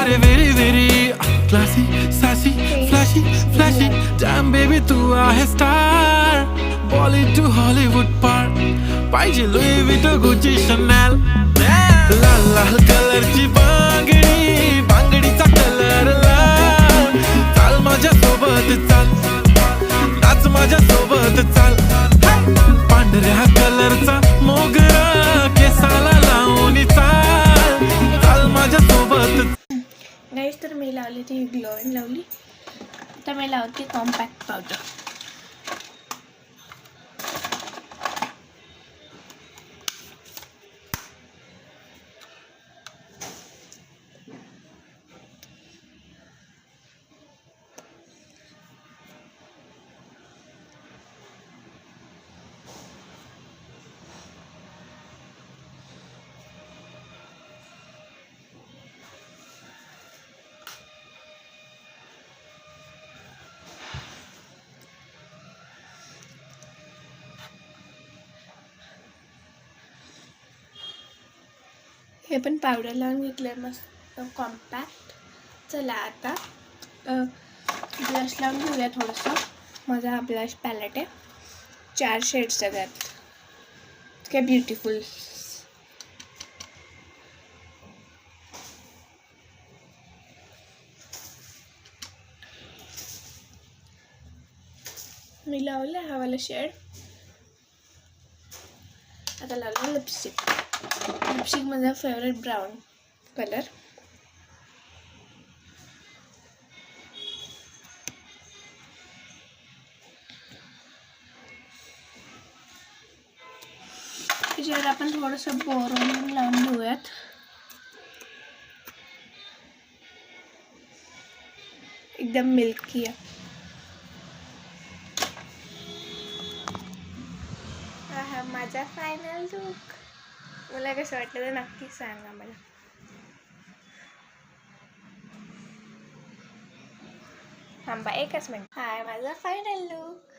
are very very classy, sassy, flashy, flashy. Damn baby तू आहे star. Bollywood to Hollywood पार. पाहिजे Louis Vuitton, Gucci, Chanel. लाल लाल कलरची बांगडी, बांगडीचा कलर लाल. चाल माझ्या सोबत चाल, नाच माझ्या सोबत चाल. पांढऱ्या कलरचा मोगरा केसाला लावून चाल, चाल माझ्या सोबत. गाइस तर मी लावली ती ग्लो इन लावली. आता मी लावते कॉम्पॅक्ट पावडर. हे पण पावडर लावून घेतलं आहे मस्त कॉम्पॅक्ट. चला आता ब्लश लावून घेऊया थोडंसं. माझा हा ब्लश पॅलेट आहे, 4 शेड्स सगळ्यात. काय ब्युटिफुल. मी लावलं हा वाला शेड. आता लावलं लिपस्टिक. लिपस्टिक माझा फेवरेट ब्राऊन कलर. त्याच्यावर आपण थोडंसं बोरोन लावून घेऊयात. एकदम मिल्की आहे. हा माझा फायनल लुक. मला कसं वाटलं तर नक्की सांगा मला. थांबा एकच मिनिट. हा माझा फायनल लुक.